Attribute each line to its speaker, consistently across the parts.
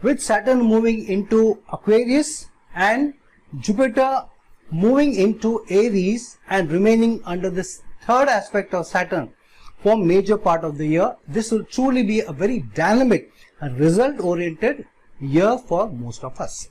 Speaker 1: With Saturn moving into Aquarius and Jupiter moving into Aries and remaining under this third aspect of Saturn for major part of the year, this will truly be a very dynamic and result oriented year for most of us.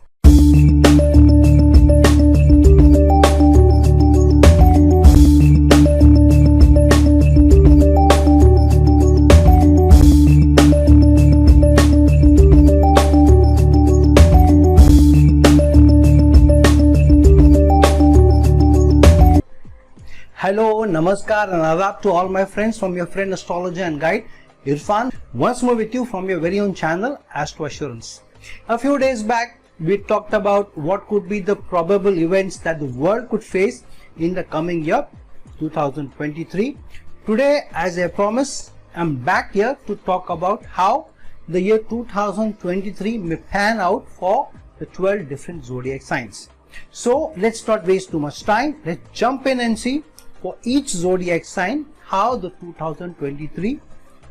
Speaker 1: Hello, Namaskar and Adab to all my friends from your friend astrologer and guide Irfan, once more with you from your very own channel Astro Assurance. A few days back we talked about what could be the probable events that the world could face in the coming year 2023. Today, as I promised, I'm back here to talk about how the year 2023 may pan out for the 12 different zodiac signs. So let's not waste too much time. Let's jump in and see for each zodiac sign how the 2023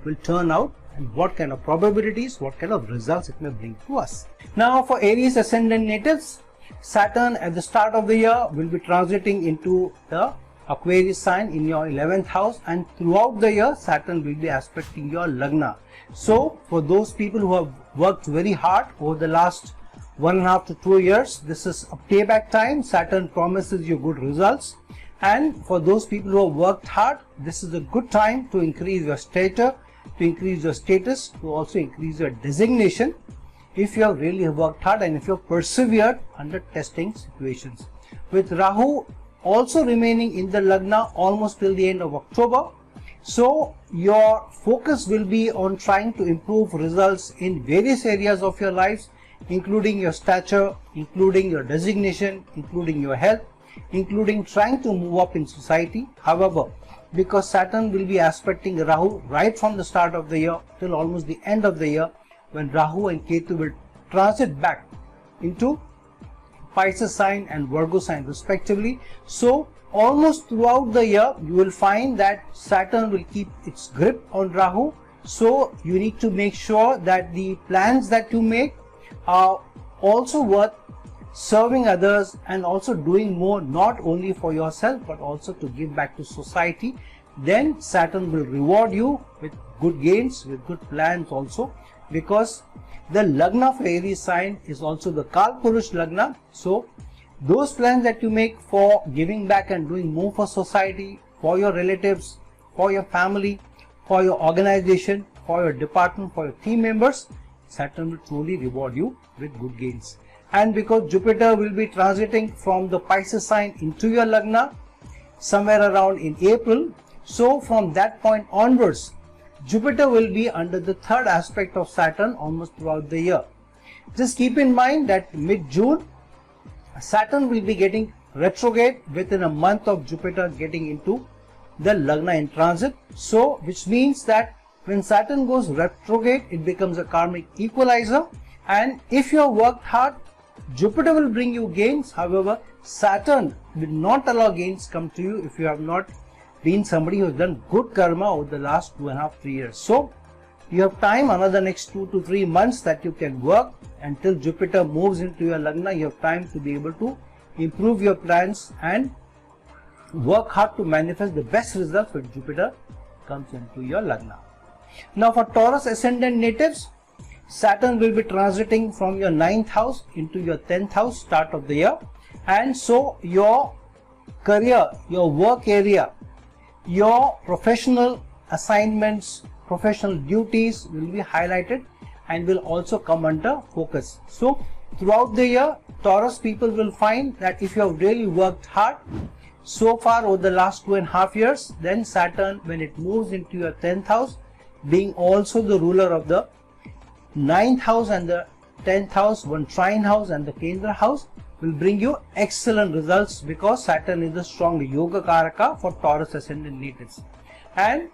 Speaker 1: will turn out and what kind of probabilities, what kind of results it may bring to us. Now for Aries ascendant natives, Saturn at the start of the year will be transiting into the Aquarius sign in your 11th house, and throughout the year Saturn will be aspecting your Lagna. So for those people who have worked very hard over the last 1.5 to 2 years, this is a payback time. Saturn promises you good results. And for those people who have worked hard, this is a good time to increase your stature, to increase your status, to also increase your designation if you have really worked hard and if you have persevered under testing situations. With Rahu also remaining in the Lagna almost till the end of October, so your focus will be on trying to improve results in various areas of your lives, including your stature, including your designation, including your health, including trying to move up in society. However, because Saturn will be aspecting Rahu right from the start of the year till almost the end of the year, when Rahu and Ketu will transit back into Pisces sign and Virgo sign respectively. So almost throughout the year you will find that Saturn will keep its grip on Rahu. So you need to make sure that the plans that you make are also worth serving others and also doing more, not only for yourself but also to give back to society. Then Saturn will reward you with good gains, with good plans also, because the Lagna for Aries sign is also the Kalpurush Lagna. So those plans that you make for giving back and doing more for society, for your relatives, for your family, for your organization, for your department, for your team members, Saturn will truly reward you with good gains. And because Jupiter will be transiting from the Pisces sign into your Lagna somewhere around in April, so from that point onwards, Jupiter will be under the third aspect of Saturn almost throughout the year. Just keep in mind that mid-June, Saturn will be getting retrograde within a month of Jupiter getting into the Lagna in transit. So, which means that when Saturn goes retrograde, it becomes a karmic equalizer, and if you have worked hard, Jupiter will bring you gains. However, Saturn will not allow gains come to you if you have not been somebody who has done good karma over the last 2.5 to 3 years. So you have time, another next 2 to 3 months that you can work until Jupiter moves into your Lagna. You have time to be able to improve your plans and work hard to manifest the best results when Jupiter comes into your Lagna. Now for Taurus ascendant natives, Saturn will be transiting from your 9th house into your 10th house start of the year, and so your career, your work area, your professional assignments, professional duties will be highlighted and will also come under focus. So throughout the year, Taurus people will find that if you have really worked hard so far over the last 2.5 years, then Saturn, when it moves into your 10th house, being also the ruler of the 9th house and the 10th house, one trine house and the Kendra house, will bring you excellent results, because Saturn is a strong yoga karaka for Taurus ascendant natives. And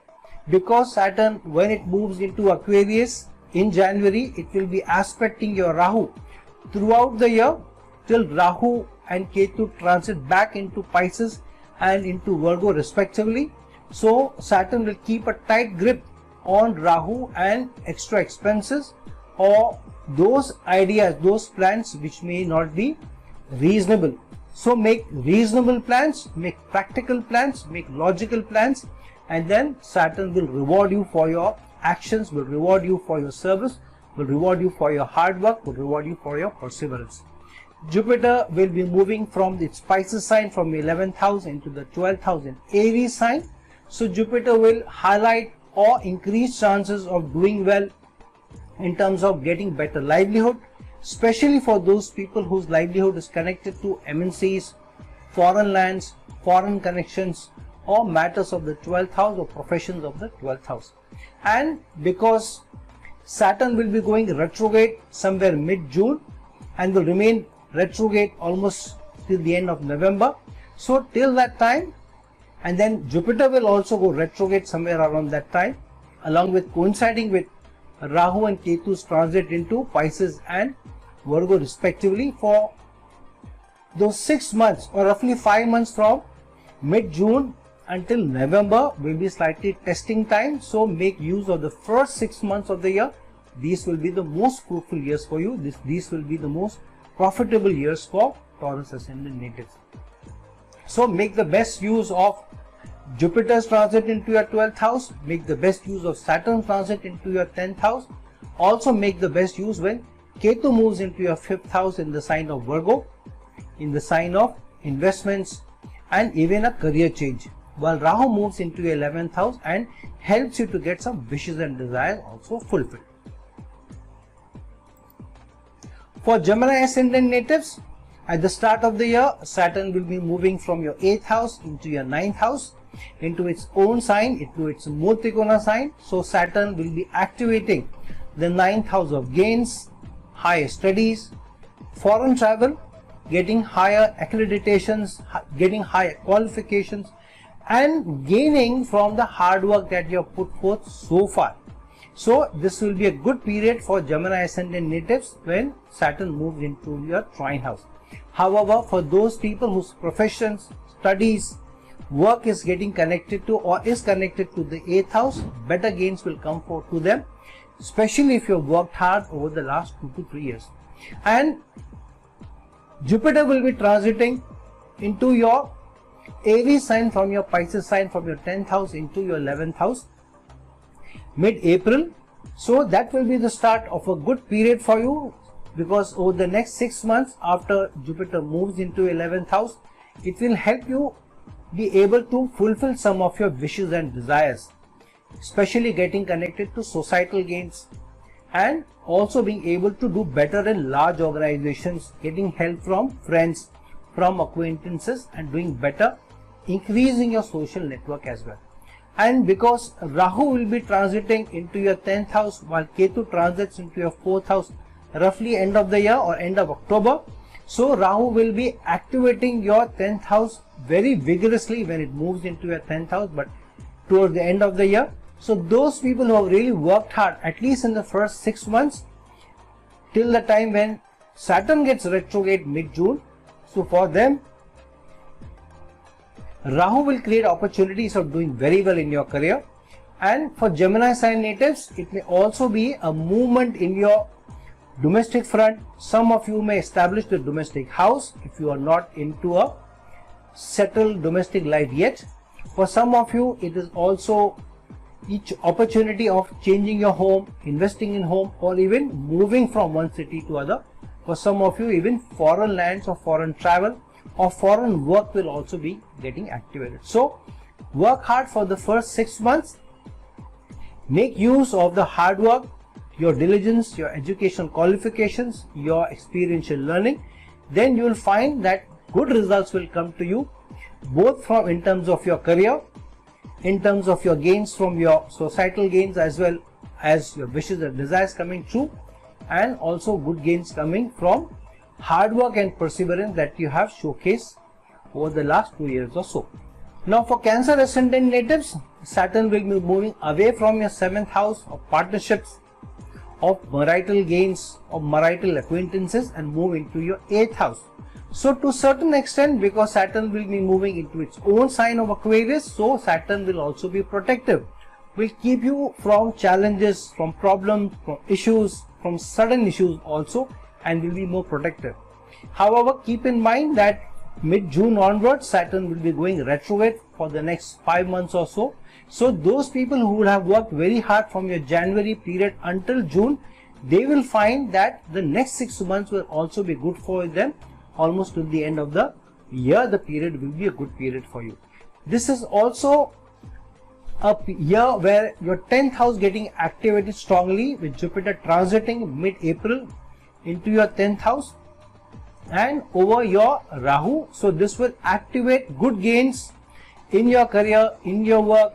Speaker 1: because Saturn, when it moves into Aquarius in January, it will be aspecting your Rahu throughout the year till Rahu and Ketu transit back into Pisces and into Virgo respectively. So Saturn will keep a tight grip on Rahu and extra expenses or those ideas, those plans which may not be reasonable. So make reasonable plans, make practical plans, make logical plans, and then Saturn will reward you for your actions, will reward you for your service, will reward you for your hard work, will reward you for your perseverance. Jupiter will be moving from its Pisces sign from 11th house into the 12th house in Aries sign. So Jupiter will highlight or increase chances of doing well in terms of getting better livelihood, especially for those people whose livelihood is connected to MNCs, foreign lands, foreign connections, or matters of the 12th house or professions of the 12th house. And because Saturn will be going retrograde somewhere mid-June and will remain retrograde almost till the end of November, so till that time, and then Jupiter will also go retrograde somewhere around that time, along with coinciding with Rahu and Ketu's transit into Pisces and Virgo respectively. For those 6 months or roughly 5 months from mid-June until November will be slightly testing time. So make use of the first 6 months of the year. These will be the most fruitful years for you. These will be the most profitable years for Taurus ascendant natives. So make the best use of Jupiter's transit into your 12th house, make the best use of Saturn's transit into your 10th house. Also make the best use when Ketu moves into your 5th house in the sign of Virgo, in the sign of investments and even a career change, while Rahu moves into your 11th house and helps you to get some wishes and desires also fulfilled. For Gemini ascendant natives, at the start of the year, Saturn will be moving from your 8th house into your 9th house, into its own sign, into its Murtikona sign. So Saturn will be activating the 9th house of gains, higher studies, foreign travel, getting higher accreditations, getting higher qualifications, and gaining from the hard work that you have put forth so far. So this will be a good period for Gemini ascendant natives when Saturn moves into your trine house. However, for those people whose professions, studies, work is getting connected to or is connected to the 8th house, better gains will come forth to them, especially if you have worked hard over the last 2 to 3 years. And Jupiter will be transiting into your Aries sign from your Pisces sign from your 10th house into your 11th house mid-April. So that will be the start of a good period for you, because over the next 6 months after Jupiter moves into 11th house, it will help you be able to fulfill some of your wishes and desires, especially getting connected to societal gains and also being able to do better in large organizations, getting help from friends, from acquaintances, and doing better, increasing your social network as well. And because Rahu will be transiting into your 10th house while Ketu transits into your 4th house roughly end of the year or end of October, so Rahu will be activating your 10th house very vigorously when it moves into your 10th house, but towards the end of the year. So those people who have really worked hard, at least in the first 6 months till the time when Saturn gets retrograde mid-June, so for them Rahu will create opportunities of doing very well in your career. And for Gemini sign natives, it may also be a movement in your domestic front. Some of you may establish the domestic house if you are not into a settled domestic life yet. For some of you, it is also each opportunity of changing your home, investing in home, or even moving from one city to other. For some of you, even foreign lands or foreign travel or foreign work will also be getting activated. So work hard for the first 6 months. Make use of the hard work, your diligence, your education qualifications, your experiential learning. Then you will find that good results will come to you, both from in terms of your career, in terms of your gains from your societal gains, as well as your wishes and desires coming true, and also good gains coming from hard work and perseverance that you have showcased over the last 2 years or so. Now for Cancer ascendant natives, Saturn will be moving away from your 7th house of partnerships, of marital gains, of marital acquaintances, and move into your 8th house. So to a certain extent, because Saturn will be moving into its own sign of Aquarius, so Saturn will also be protective, will keep you from challenges, from problems, from issues, from sudden issues also and will be more protective. However, keep in mind that mid-June onwards, Saturn will be going retrograde for the next 5 months or so. So those people who will have worked very hard from your January period until June, they will find that the next 6 months will also be good for them. Almost to the end of the year, the period will be a good period for you. This is also a year where your 10th house getting activated strongly with Jupiter transiting mid-April into your 10th house and over your Rahu. So this will activate good gains in your career, in your work,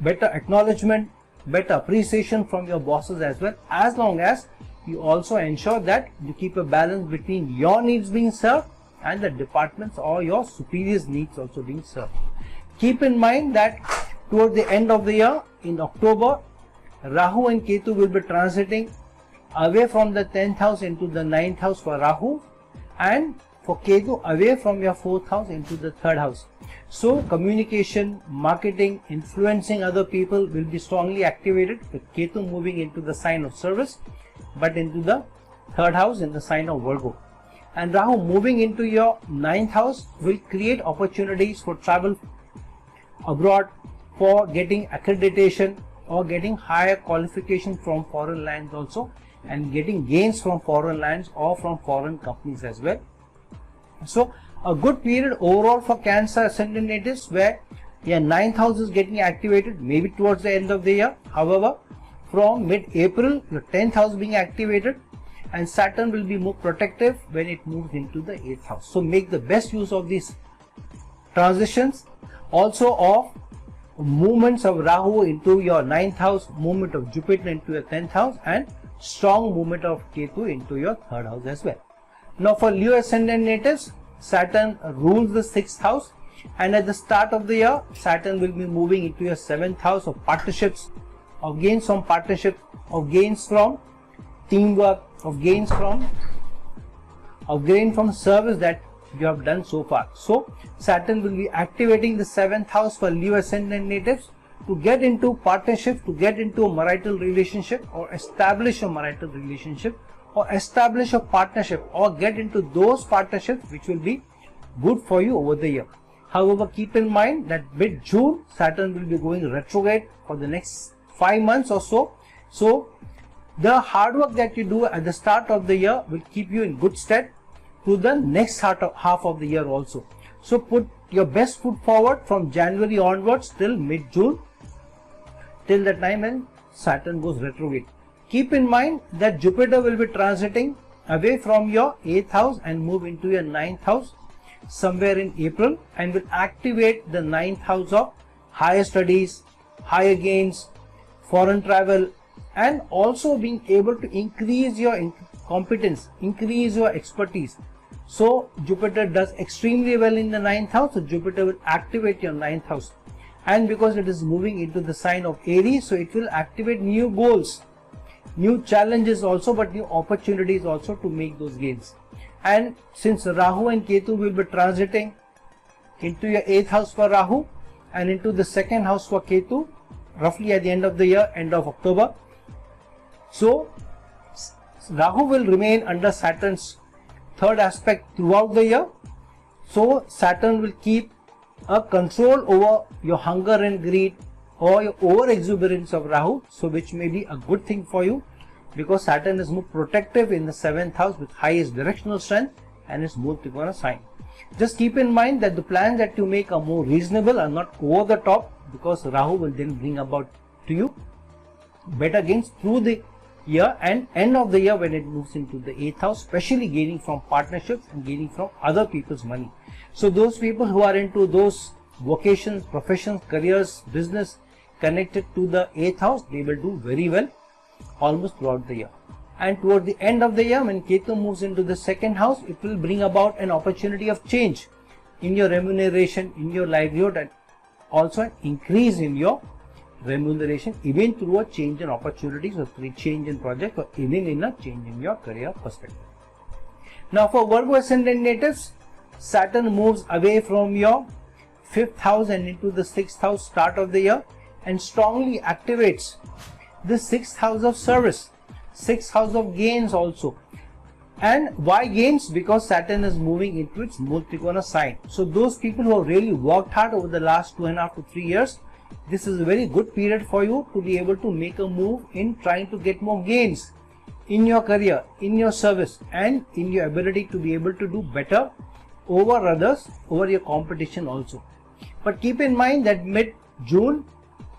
Speaker 1: better acknowledgement, better appreciation from your bosses as well, as long as you also ensure that you keep a balance between your needs being served and the departments or your superiors' needs also being served. Keep in mind that toward the end of the year, in October, Rahu and Ketu will be transiting away from the 10th house into the 9th house for Rahu, and for Ketu away from your 4th house into the 3rd house. So communication, marketing, influencing other people will be strongly activated with Ketu moving into the sign of service, but into the 3rd house in the sign of Virgo. And Rahu moving into your 9th house will create opportunities for travel abroad, for getting accreditation or getting higher qualification from foreign lands also, and getting gains from foreign lands or from foreign companies as well. So a good period overall for Cancer ascendant natives, where your 9th house is getting activated maybe towards the end of the year. However, from mid-April, your 10th house being activated, and Saturn will be more protective when it moves into the 8th house. So make the best use of these transitions, also of movements of Rahu into your 9th house, movement of Jupiter into your 10th house, and strong movement of Ketu into your 3rd house as well. Now for Leo ascendant natives, Saturn rules the 6th house, and at the start of the year, Saturn will be moving into your 7th house of partnerships, of gains from partnerships, of gains from teamwork, of gains from service that you have done so far. So Saturn will be activating the 7th house for Leo ascendant natives to get into partnership, to get into a marital relationship, or establish a marital relationship, or establish a partnership, or get into those partnerships which will be good for you over the year. However, keep in mind that mid-June, Saturn will be going retrograde for the next 5 months or so. So the hard work that you do at the start of the year will keep you in good stead to the next half of the year also. So put your best foot forward from January onwards till mid-June, till the time when Saturn goes retrograde. Keep in mind that Jupiter will be transiting away from your 8th house and move into your 9th house somewhere in April, and will activate the 9th house of higher studies, higher gains, foreign travel, and also being able to increase your competence, increase your expertise. So Jupiter does extremely well in the 9th house, so Jupiter will activate your 9th house. And because it is moving into the sign of Aries, so it will activate new goals, new challenges also, but new opportunities also to make those gains. And since Rahu and Ketu will be transiting into your 8th house for Rahu and into the 2nd house for Ketu, roughly at the end of the year, end of October. So Rahu will remain under Saturn's 3rd aspect throughout the year. So Saturn will keep a control over your hunger and greed, or your over exuberance of Rahu, so which may be a good thing for you, because Saturn is more protective in the 7th house with highest directional strength and is more Trigona sign. Just keep in mind that the plans that you make are more reasonable and not over the top, because Rahu will then bring about to you better gains through the year and end of the year when it moves into the 8th house, especially gaining from partnerships and gaining from other people's money. So those people who are into those vocations, professions, careers, business connected to the 8th house, they will do very well almost throughout the year. And toward the end of the year, when Ketu moves into the 2nd house, it will bring about an opportunity of change in your remuneration, in your livelihood, and also an increase in your remuneration, even through a change in opportunities or change in project, or even in a change in your career perspective. Now for Virgo ascendant natives, Saturn moves away from your 5th house and into the 6th house start of the year, and strongly activates the 6th house of service. 6th house of gains also. And why gains? Because Saturn is moving into its Mool Trikona sign. So those people who have really worked hard over the last 2.5 to 3 years, this is a very good period for you to be able to make a move in trying to get more gains in your career, in your service, and in your ability to be able to do better over others, over your competition also. But keep in mind that mid-June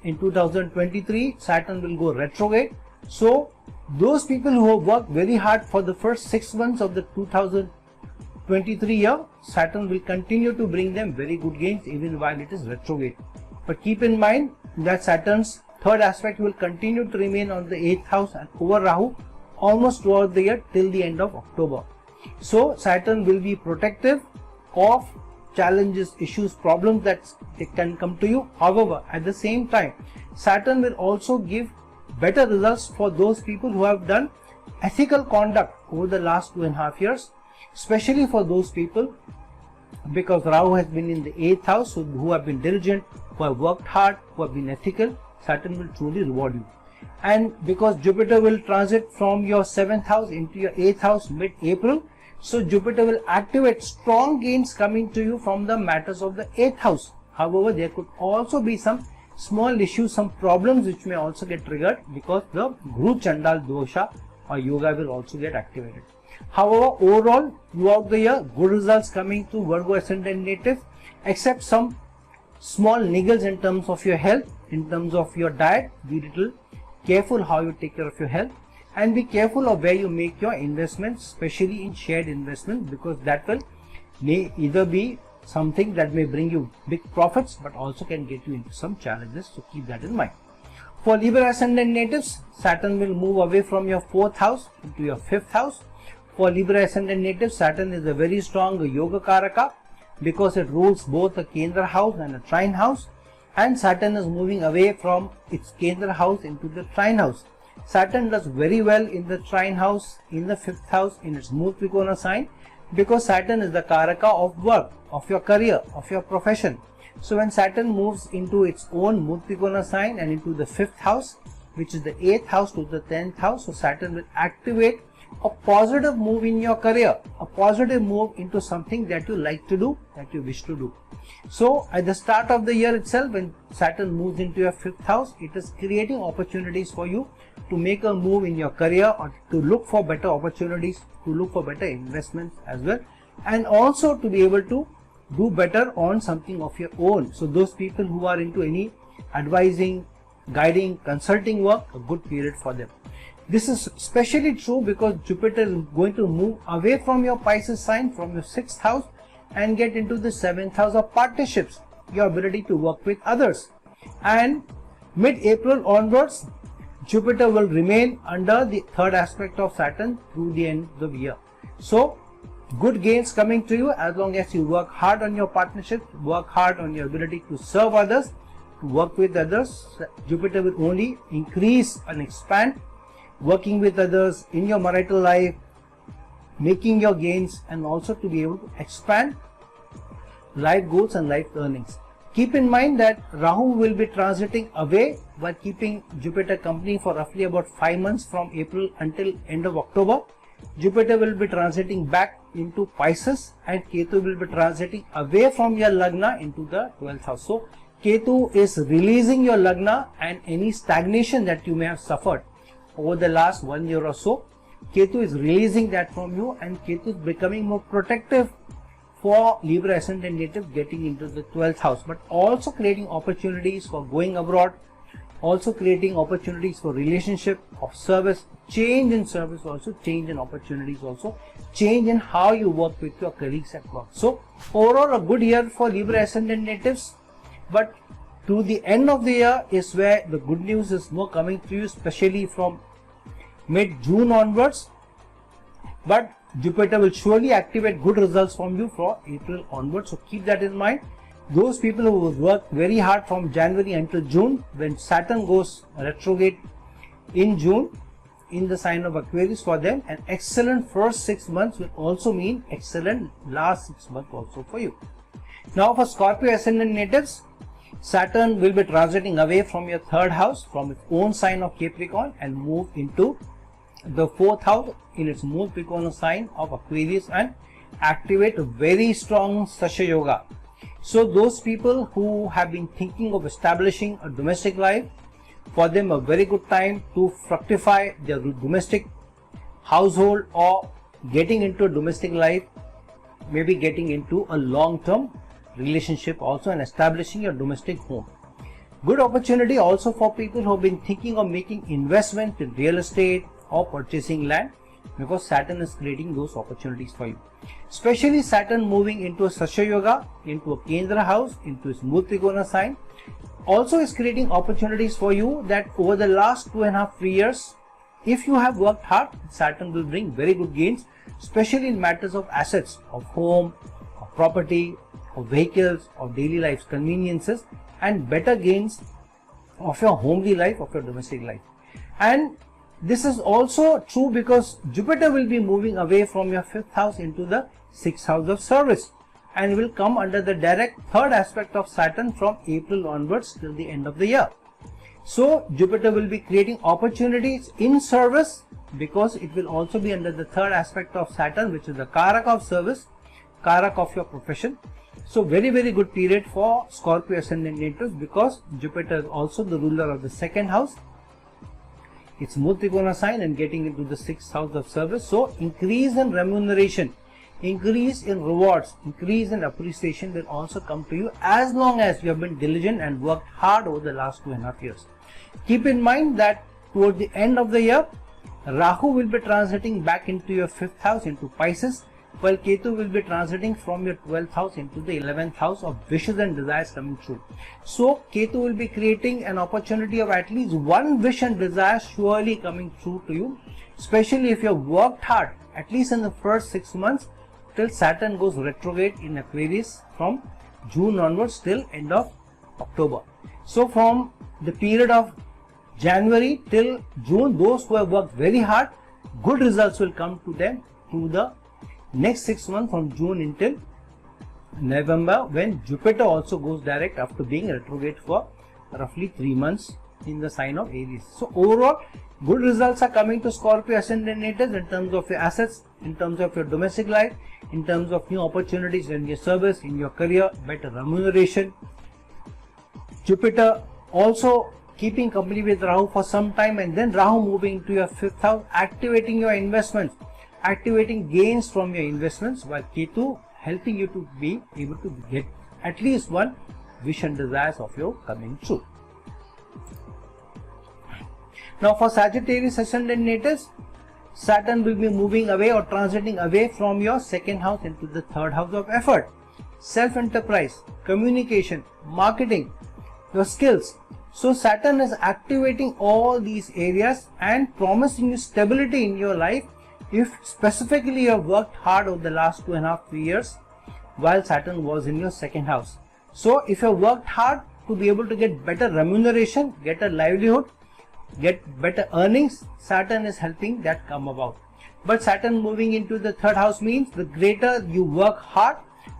Speaker 1: in 2023, Saturn will go retrograde. So those people who have worked very hard for the first 6 months of the 2023 year, Saturn will continue to bring them very good gains even while it is retrograde. But keep in mind that Saturn's third aspect will continue to remain on the 8th house and over Rahu almost throughout the year till the end of October. So Saturn will be protective of challenges, issues, problems that can come to you. However, at the same time, Saturn will also give better results for those people who have done ethical conduct over the last 2.5 years, especially for those people, because Rahu has been in the 8th house, so who have been diligent, who have worked hard, who have been ethical, Saturn will truly reward you. And because Jupiter will transit from your 7th house into your 8th house mid-April, so Jupiter will activate strong gains coming to you from the matters of the 8th house. However, there could also be some small issues, some problems which may also get triggered because the Guru Chandal dosha or yoga will also get activated. However, overall, throughout the year, good results coming to Virgo Ascendant native, except some small niggles in terms of your health, in terms of your diet. Be little careful how you take care of your health, and be careful of where you make your investments, especially in shared investments, because that may either be something that may bring you big profits but also can get you into some challenges, so keep that in mind. For Libra Ascendant natives, Saturn will move away from your 4th house into your 5th house. For Libra Ascendant natives, Saturn is a very strong Yoga Karaka because it rules both a Kendra house and a Trine house, and Saturn is moving away from its Kendra house into the Trine house. Saturn does very well in the Trine house, in the 5th house, in its Mool Trikona sign, because Saturn is the Karaka of work, of your career, of your profession. So when Saturn moves into its own Mool Trikona sign and into the 5th house, which is the 8th house to the 10th house, so Saturn will activate a positive move in your career, a positive move into something that you like to do, that you wish to do. So at the start of the year itself, when Saturn moves into your 5th house, it is creating opportunities for you to make a move in your career or to look for better opportunities, to look for better investments as well, and also to be able to do better on something of your own. So those people who are into any advising, guiding, consulting work, a good period for them. This is especially true because Jupiter is going to move away from your Pisces sign, from your 6th house, and get into the 7th house of partnerships, your ability to work with others. And mid-April onwards, Jupiter will remain under the third aspect of Saturn through the end of the year. So good gains coming to you as long as you work hard on your partnerships, work hard on your ability to serve others, to work with others. Jupiter will only increase and expand working with others in your marital life, making your gains, and also to be able to expand life goals and life earnings. Keep in mind that Rahu will be transiting away while keeping Jupiter company for roughly about 5 months from April until end of October. Jupiter will be transiting back into Pisces, and Ketu will be transiting away from your Lagna into the 12th house. So Ketu is releasing your Lagna and any stagnation that you may have suffered over the last 1 year or so. Ketu is releasing that from you, and Ketu is becoming more protective for Libra Ascendant natives getting into the 12th house, but also creating opportunities for going abroad, also creating opportunities for relationship, of service, change in service also, change in opportunities also, change in how you work with your colleagues at work. So overall a good year for Libra Ascendant natives, but to the end of the year is where the good news is more coming to you, especially from mid-June onwards. But Jupiter will surely activate good results from you for April onwards, so keep that in mind. Those people who will work very hard from January until June, when Saturn goes retrograde in June in the sign of Aquarius, for them an excellent first 6 months will also mean excellent last 6 months also for you. Now for Scorpio Ascendant natives, Saturn will be transiting away from your 3rd house, from its own sign of Capricorn, and move into the 4th house in its moon Trikona sign of Aquarius and activate a very strong Sasha Yoga. So those people who have been thinking of establishing a domestic life, for them a very good time to fructify their domestic household or getting into a domestic life, maybe getting into a long-term relationship also and establishing a domestic home. Good opportunity also for people who have been thinking of making investment in real estate or purchasing land, because Saturn is creating those opportunities for you. Especially Saturn moving into a Sasha Yoga, into a Kendra house, into his Mool Trikona sign, also is creating opportunities for you that over the last 2.5-3 years, if you have worked hard, Saturn will bring very good gains, especially in matters of assets, of home, of property, of vehicles, of daily life's conveniences, and better gains of your homely life, of your domestic life. And this is also true because Jupiter will be moving away from your 5th house into the 6th house of service and will come under the direct 3rd aspect of Saturn from April onwards till the end of the year. So Jupiter will be creating opportunities in service because it will also be under the 3rd aspect of Saturn, which is the Karak of service, Karak of your profession. So very good period for Scorpio ascendant natives because Jupiter is also the ruler of the 2nd house. It's Mool Trikona sign and getting into the 6th house of service. So increase in remuneration, increase in rewards, increase in appreciation will also come to you as long as you have been diligent and worked hard over the last 2.5 years. Keep in mind that toward the end of the year, Rahu will be transiting back into your 5th house into Pisces, while Ketu will be transiting from your 12th house into the 11th house of wishes and desires coming true. So Ketu will be creating an opportunity of at least one wish and desire surely coming true to you, especially if you have worked hard at least in the first 6 months till Saturn goes retrograde in Aquarius from June onwards till end of October. So from the period of January till June, those who have worked very hard, good results will come to them through the next 6 months from June until November, when Jupiter also goes direct after being retrograde for roughly 3 months in the sign of Aries. So overall, good results are coming to Scorpio ascendant natives in terms of your assets, in terms of your domestic life, in terms of new opportunities in your service, in your career, better remuneration. Jupiter also keeping company with Rahu for some time, and then Rahu moving into your 5th house, activating your investments, activating gains from your investments, while Ketu helping you to be able to get at least one wish and desires of your coming true. Now for Sagittarius ascendant natives, Saturn will be moving away or transiting away from your 2nd house into the 3rd house of effort, self-enterprise, communication, marketing, your skills. So Saturn is activating all these areas and promising you stability in your life if specifically you have worked hard over the last 2.5-3 years while Saturn was in your 2nd house. So if you have worked hard to be able to get better remuneration, get a livelihood, get better earnings, Saturn is helping that come about. But Saturn moving into the 3rd house means the greater you work hard,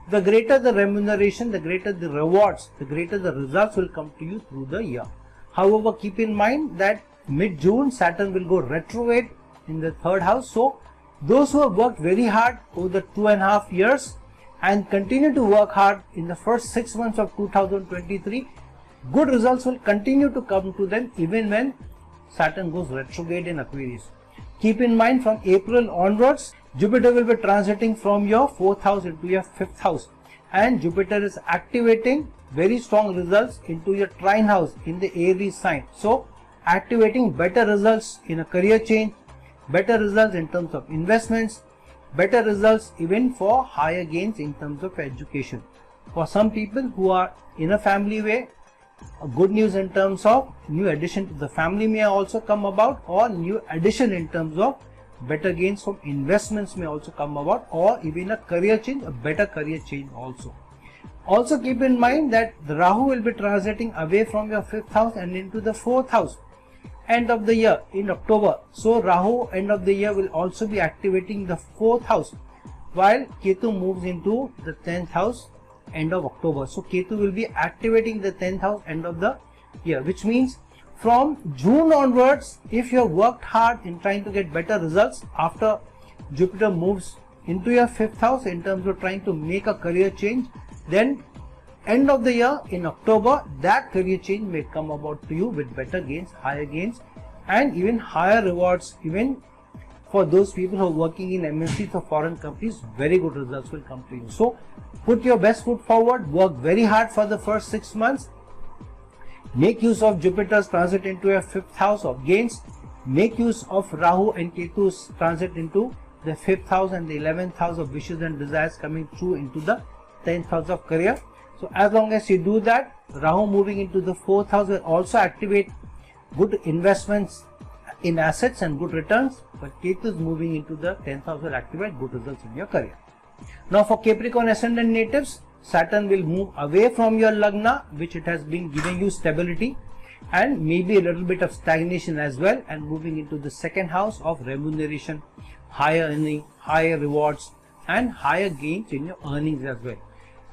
Speaker 1: the greater the remuneration, the greater the rewards, the greater the results will come to you through the year. However, keep in mind that mid-June Saturn will go retrograde in the 3rd house. So those who have worked very hard over the 2.5 years and continue to work hard in the first 6 months of 2023, good results will continue to come to them even when Saturn goes retrograde in Aquarius. Keep in mind from April onwards, Jupiter will be transiting from your 4th house into your 5th house, and Jupiter is activating very strong results into your trine house in the Aries sign. So activating better results in a career change, better results in terms of investments, better results even for higher gains in terms of education. For some people who are in a family way, good news in terms of new addition to the family may also come about, or new addition in terms of better gains from investments may also come about, or even a career change, a better career change also. Also keep in mind that the Rahu will be transiting away from your 5th house and into the 4th house end of the year in October. So Rahu end of the year will also be activating the 4th house, while Ketu moves into the 10th house end of October. So Ketu will be activating the 10th house end of the year, which means From June onwards, if you have worked hard in trying to get better results after Jupiter moves into your 5th house in terms of trying to make a career change, then end of the year in October, that career change may come about to you with better gains, higher gains, and even higher rewards. Even for those people who are working in MNCs or foreign companies, very good results will come to you. So put your best foot forward, work very hard for the first 6 months. Make use of Jupiter's transit into your 5th house of gains. Make use of Rahu and Ketu's transit into the 5th house and the 11th house of wishes and desires coming through into the 10th house of career. So as long as you do that, Rahu moving into the 4th house will also activate good investments in assets and good returns, but Ketu is moving into the 10th house will activate good results in your career. Now for Capricorn ascendant natives, Saturn will move away from your Lagna, which it has been giving you stability and maybe a little bit of stagnation as well, and moving into the 2nd house of remuneration, higher earning, higher rewards and higher gains in your earnings as well.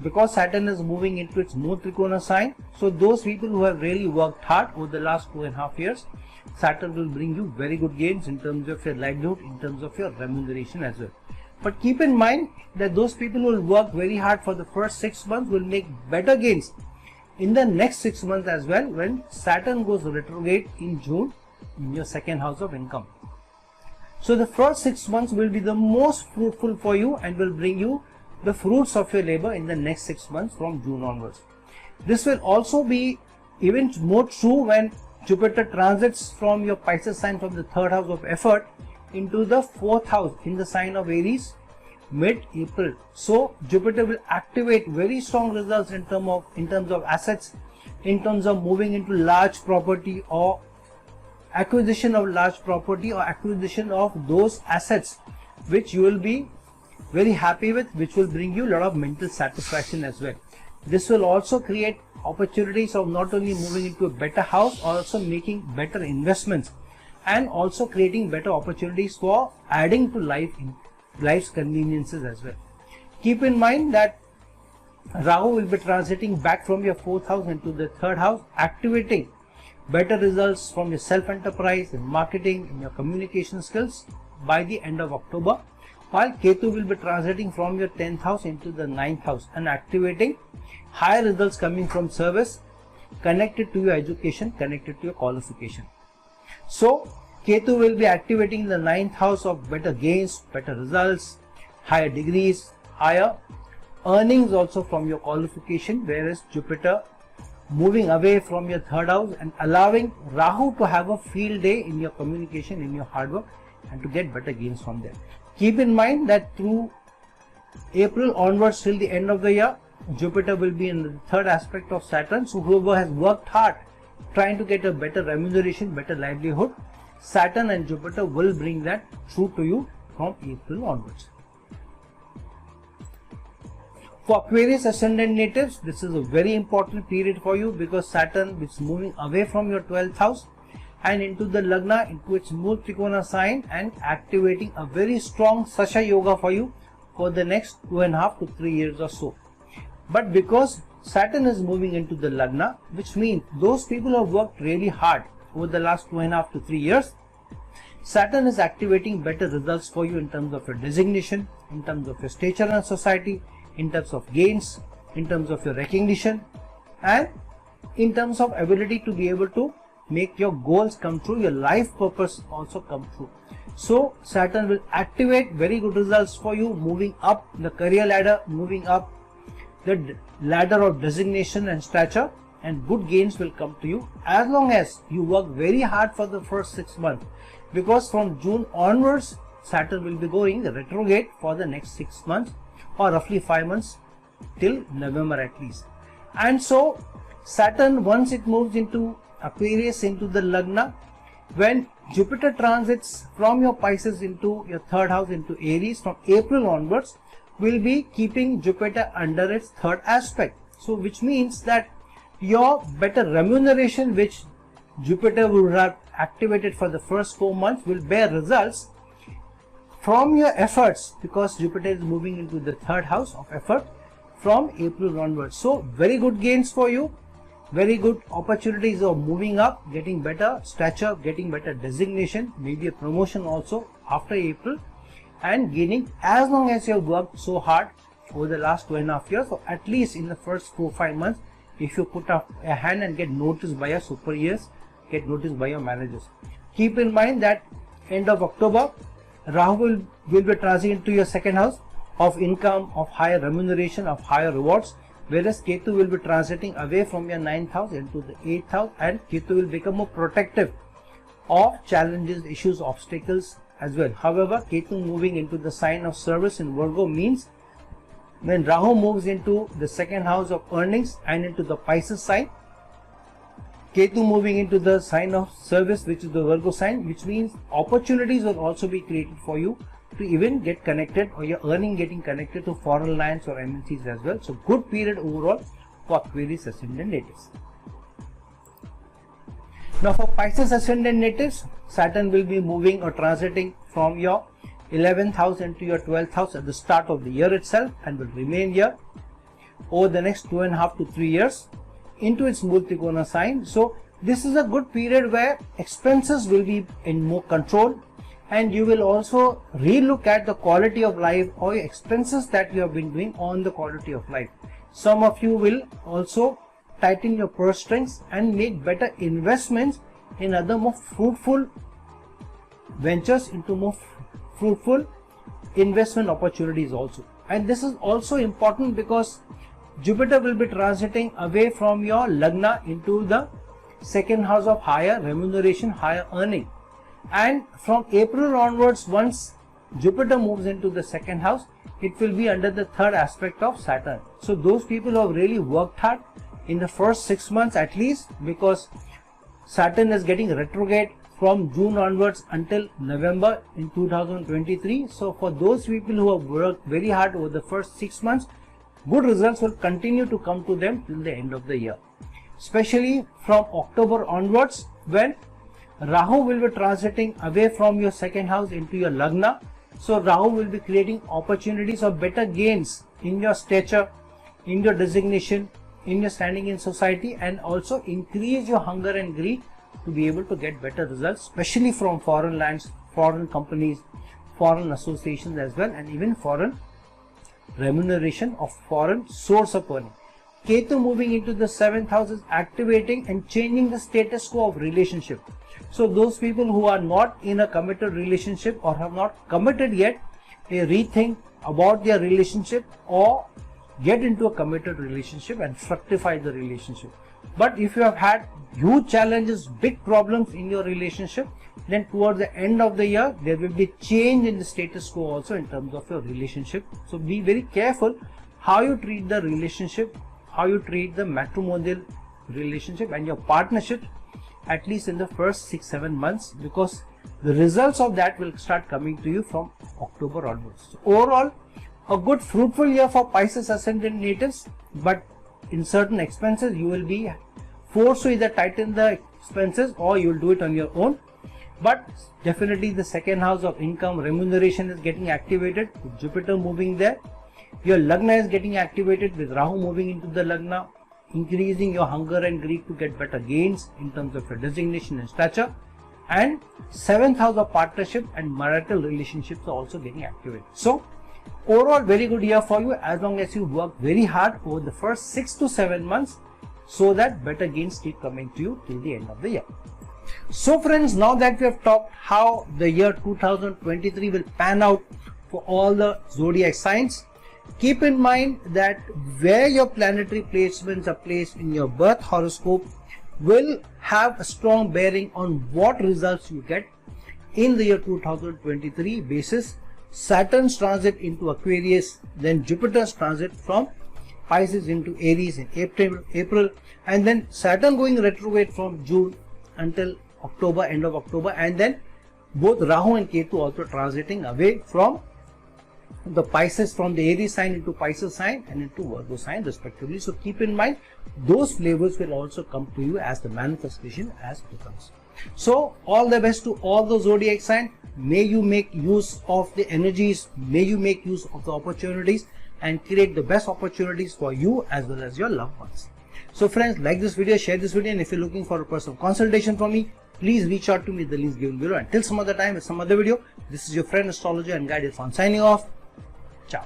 Speaker 1: Because Saturn is moving into its Mool Trikona sign, so those people who have really worked hard over the last 2.5 years, Saturn will bring you very good gains in terms of your livelihood, in terms of your remuneration as well. But keep in mind that those people who will work very hard for the first 6 months will make better gains in the next 6 months as well, when Saturn goes retrograde in June in your 2nd house of income. So the first 6 months will be the most fruitful for you and will bring you the fruits of your labor in the next 6 months from June onwards. This will also be even more true when Jupiter transits from your Pisces sign from the 3rd house of effort into the 4th house in the sign of Aries mid-April. So Jupiter will activate very strong results in terms of assets, in terms of moving into large property or acquisition of large property or acquisition of those assets which you will be very happy with, which will bring you a lot of mental satisfaction as well. This will also create opportunities of not only moving into a better house, also making better investments and also creating better opportunities for adding to life's conveniences as well. Keep in mind that Rahu will be transiting back from your 4th house into the 3rd house, activating better results from your self-enterprise and marketing and your communication skills by the end of October, while Ketu will be transiting from your 10th house into the 9th house and activating higher results coming from service connected to your education, connected to your qualification. So Ketu will be activating the 9th house of better gains, better results, higher degrees, higher earnings also from your qualification, whereas Jupiter moving away from your 3rd house and allowing Rahu to have a field day in your communication, in your hard work, and to get better gains from there. Keep in mind that through April onwards till the end of the year, Jupiter will be in the 3rd aspect of Saturn. So whoever has worked hard trying to get a better remuneration, better livelihood, Saturn and Jupiter will bring that through to you from April onwards. For Aquarius ascendant natives, this is a very important period for you because Saturn is moving away from your 12th house and into the Lagna, into its Mool Trikona sign, and activating a very strong Sasha Yoga for you for the next 2.5 to 3 years or so. But because Saturn is moving into the Lagna, which means those people who have worked really hard over the last 2.5 to 3 years, Saturn is activating better results for you in terms of your designation, in terms of your stature in society, in terms of gains, in terms of your recognition, and in terms of ability to be able to make your goals come true, your life purpose also come true. So Saturn will activate very good results for you, moving up the career ladder, moving up the ladder of designation and stature, and good gains will come to you as long as you work very hard for the first 6 months, because from June onwards Saturn will be going retrograde for the next 6 months or roughly 5 months till November at least. And so Saturn, once it moves into Aquarius, into the Lagna, when Jupiter transits from your Pisces into your 3rd house into Aries from April onwards, will be keeping Jupiter under its 3rd aspect. So which means that your better remuneration which Jupiter will have activated for the first 4 months will bear results from your efforts, because Jupiter is moving into the 3rd house of effort from April onwards. So very good gains for you, very good opportunities of moving up, getting better stature, getting better designation, maybe a promotion also after April, and gaining, as long as you have worked so hard over the last 2.5 years, or at least in the first 4-5 months, if you put up a hand and get noticed by your superiors, get noticed by your managers. Keep in mind that end of October, Rahu will be transiting into your second house of income, of higher remuneration, of higher rewards, whereas Ketu will be transiting away from your 9th house into the 8th house, and Ketu will become more protective of challenges, issues, obstacles as well. However, Ketu moving into the sign of service in Virgo means when Rahu moves into the second house of earnings and into the Pisces sign, Ketu moving into the sign of service, which is the Virgo sign, which means opportunities will also be created for you to even get connected, or your earning getting connected to foreign lands or MNCs as well. So good period overall for Aquarius ascendant natives. Now for Pisces ascendant natives, Saturn will be moving or transiting from your 11th house into your 12th house at the start of the year itself, and will remain here over the next 2.5 to 3 years into its Murtikona sign. So this is a good period where expenses will be in more control, and you will also relook at the quality of life or your expenses that you have been doing on the quality of life. Some of you will also tighten your purse strings and make better investments in other more fruitful ventures, into more fruitful investment opportunities also. And this is also important because Jupiter will be transiting away from your Lagna into the second house of higher remuneration, higher earning. And from April onwards, once Jupiter moves into the second house, it will be under the third aspect of Saturn. So those people who have really worked hard in the first 6 months at least, because Saturn is getting retrograde from June onwards until November in 2023. So for those people who have worked very hard over the first 6 months, good results will continue to come to them till the end of the year. Especially from October onwards, when Rahu will be transiting away from your second house into your Lagna. So Rahu will be creating opportunities of better gains in your stature, in your designation, in your standing in society, and also increase your hunger and greed to be able to get better results, especially from foreign lands, foreign companies, foreign associations as well, and even foreign remuneration of foreign source of earning. Ketu moving into the 7th house is activating and changing the status quo of relationship. So those people who are not in a committed relationship or have not committed yet, they rethink about their relationship or get into a committed relationship and fructify the relationship. But if you have had huge challenges, big problems in your relationship, then towards the end of the year, there will be change in the status quo also in terms of your relationship. So be very careful how you treat the relationship, how you treat the matrimonial relationship and your partnership, at least in the first 6-7 months, because the results of that will start coming to you from October onwards. So overall, a good fruitful year for Pisces ascendant natives, but in certain expenses you will be forced to either tighten the expenses or you will do it on your own. But definitely the second house of income, remuneration is getting activated with Jupiter moving there. Your Lagna is getting activated with Rahu moving into the Lagna, increasing your hunger and greed to get better gains in terms of your designation and stature. And 7th house of partnership and marital relationships are also getting activated. So overall, very good year for you as long as you work very hard over the first 6 to 7 months, so that better gains keep coming to you till the end of the year. So friends, now that we have talked how the year 2023 will pan out for all the zodiac signs, keep in mind that where your planetary placements are placed in your birth horoscope will have a strong bearing on what results you get in the year 2023 basis. Saturn's transit into Aquarius, then Jupiter's transit from Pisces into Aries in April, and then Saturn going retrograde from June until October, end of October, and then both Rahu and Ketu also transiting away from the Pisces, from the Aries sign into Pisces sign and into Virgo sign respectively. So keep in mind those flavors will also come to you as the manifestation as becomes. So all the best to all the zodiac signs. May you make use of the energies, may you make use of the opportunities and create the best opportunities for you as well as your loved ones. So friends, like this video, share this video, and if you're looking for a personal consultation from me, please reach out to me. The links given below. Until some other time with some other video, this is your friend astrologer and guide Irfan signing off. Ciao.